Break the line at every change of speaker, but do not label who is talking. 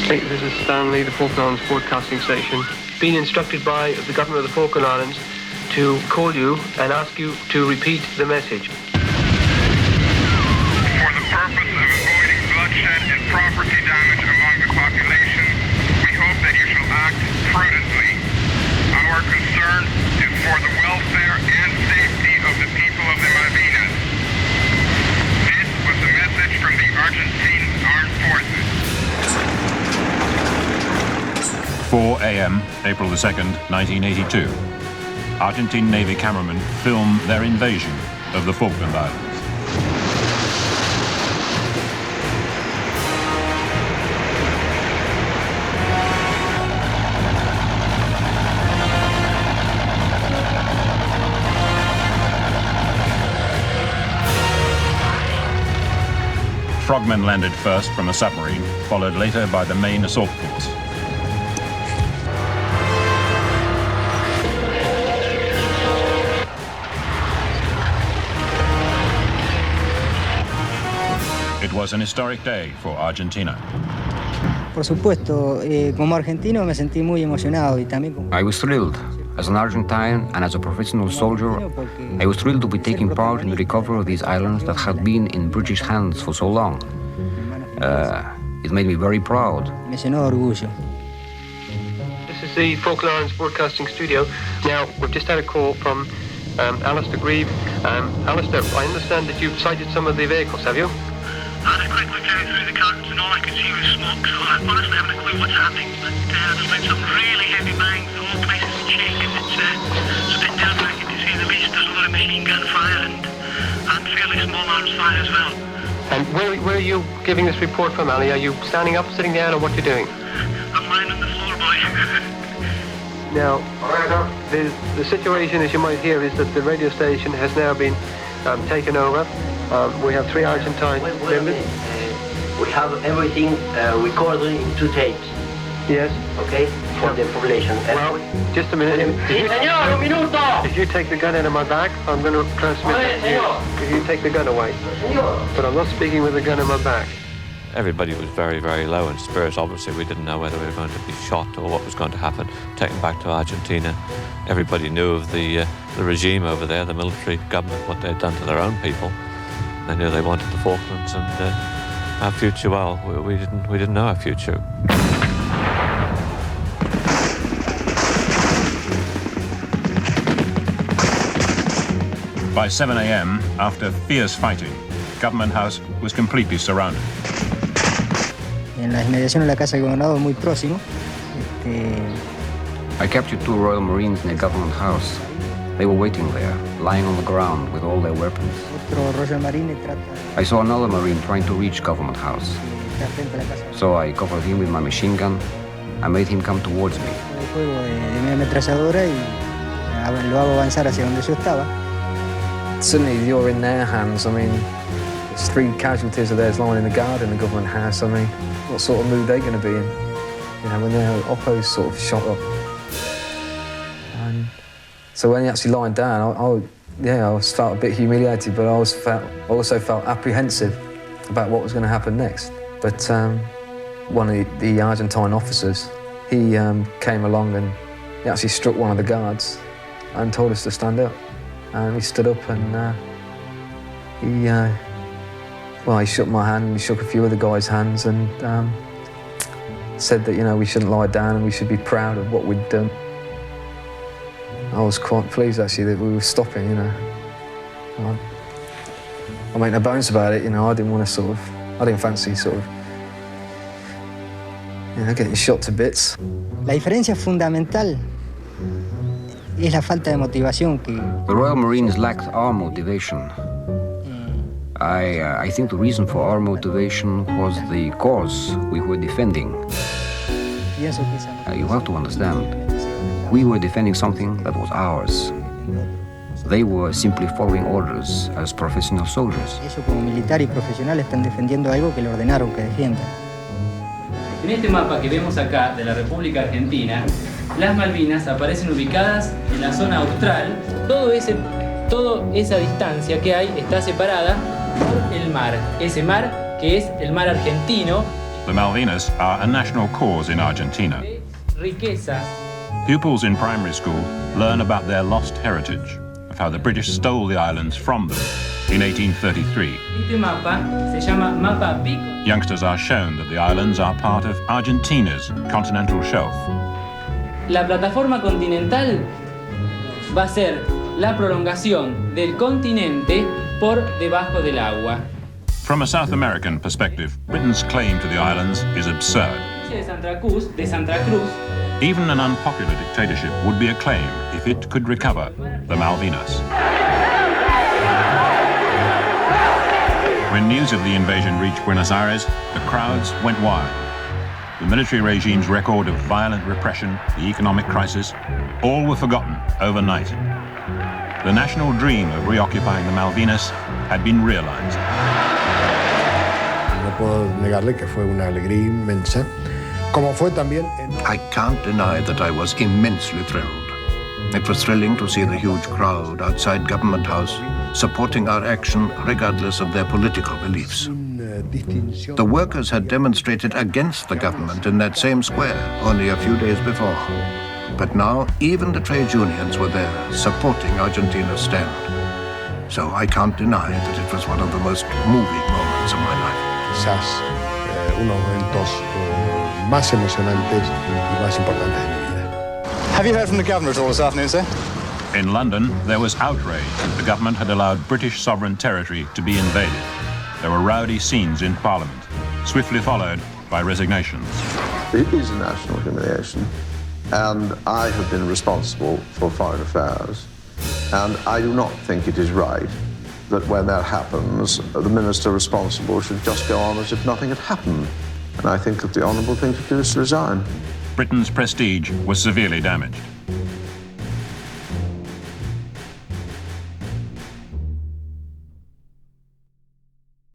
Hey, this is Stanley, the Falklands Broadcasting Station. Been instructed by the government of the Falkland Islands to call you and ask you to repeat the message.
For the purpose of avoiding bloodshed and property damage among the population, we hope that you shall act prudently. Our concern is for the welfare and safety of the people of the Malvinas. This was a message from the Argentine Armed Forces.
4 a.m., April the 2nd, 1982. Argentine Navy cameramen film their invasion of the Falkland Islands. Frogmen landed first from a submarine, followed later by the main assault force. It was an historic day for Argentina.
Por supuesto, como argentino me sentí muy emocionado y también como...
I was thrilled. As an Argentine and as a professional soldier, I was thrilled to be taking part in the recovery of these islands that had been in British hands for so long. It made me very proud.
Me llenó de orgullo.
This is the Falklands Broadcasting Studio. Now, we've just had a call from Alistair Grieve. Alistair, I understand that you've sighted some of the vehicles, have you?
I had a quick look out through the curtains and all I could see was smoke, so I honestly haven't a clue what's happening. But there's been some really heavy bangs, the whole place is shaking. It's a bit nerve-wracking to say the least. There's a lot of machine gun fire and fairly small arms fire as well.
And where are you giving this report from, Ali? Are you standing up, sitting down, or what are you doing?
I'm lying on the floor, boy.
Now, the situation, as you might hear, is that the radio station has now been taken over. We have 3 Argentine members.
We have everything recorded in 2 tapes.
Yes.
Okay? For the population.
Well, just a minute. If you take the gun out of my back, I'm going to transmit it to you. If you take the gun away. But I'm not speaking with the gun in my back.
Everybody was very, very low in spirits. Obviously, we didn't know whether we were going to be shot or what was going to happen. Taken back to Argentina. Everybody knew of the regime over there, the military government, what they'd done to their own people. They knew they wanted the Falklands and our future. Well, we didn't know our future.
By 7 a.m., after fierce fighting, Government House was completely surrounded.
En la inmediación de la casa del gobernador, muy próximo.
I captured 2 Royal Marines near Government House. They were waiting there, lying on the ground with all their weapons. I saw another Marine trying to reach Government House. So I covered him with my machine gun. I made him come towards me.
Suddenly you're in their hands. I mean, there's 3 casualties of theirs lying in the garden in the Government House. I mean, what sort of mood are they going to be in? You know, when their Oppos sort of shot up. So when he actually lying down, I felt a bit humiliated, but I also felt apprehensive about what was going to happen next. But one of the Argentine officers, he came along and he actually struck one of the guards and told us to stand up. And we stood up and he shook my hand, he shook a few of the guys' hands and said that, you know, we shouldn't lie down and we should be proud of what we'd done. I was quite pleased, actually, that we were stopping, you know. I make no bones about it, you know, I didn't fancy getting shot to bits.
La diferencia fundamental es la falta de motivación que...
The Royal Marines lacked our motivation. I think the reason for our motivation was the cause we were defending. You have to understand, we were defending something that was ours. They were simply following orders as professional soldiers.
Ellos como militar y profesional están defendiendo algo que le ordenaron que defiendan.
En este mapa que vemos acá de la República Argentina, las Malvinas aparecen ubicadas en la zona austral. Toda esa distancia que hay está separada por el mar. Ese mar que es el mar argentino.
The Malvinas are a national cause in Argentina.
Riquezas.
Pupils in primary school learn about their lost heritage, of how the British stole the islands from them in 1833.
Este mapa se llama Mapa Pico.
Youngsters are shown that the islands are part of Argentina's continental shelf.
La plataforma continental va a ser la prolongación del continente por debajo del agua.
From a South American perspective, Britain's claim to the islands is absurd.
De Santa Cruz.
Even an unpopular dictatorship would be acclaimed if it could recover the Malvinas. When news of the invasion reached Buenos Aires, the crowds went wild. The military regime's record of violent repression, the economic crisis, all were forgotten overnight. The national dream of reoccupying the Malvinas had been realized.
No puedo negarle que fue una alegría inmensa, como fue también.
I can't deny that I was immensely thrilled. It was thrilling to see the huge crowd outside Government House supporting our action regardless of their political beliefs. The workers had demonstrated against the government in that same square only a few days before. But now even the trade unions were there supporting Argentina's stand. So I can't deny that it was one of the most moving moments of my life.
Quizás unos momentos más emocionantes y más importantes de mi vida.
Have you heard from the governor at all this afternoon, sir?
In London, there was outrage that the government had allowed British sovereign territory to be invaded. There were rowdy scenes in Parliament, swiftly followed by resignations.
It is a national humiliation, and I have been responsible for foreign affairs, and I do not think it is right that when that happens, the minister responsible should just go on as if nothing had happened. And I think that the honourable thing to do is to resign.
Britain's prestige was severely damaged.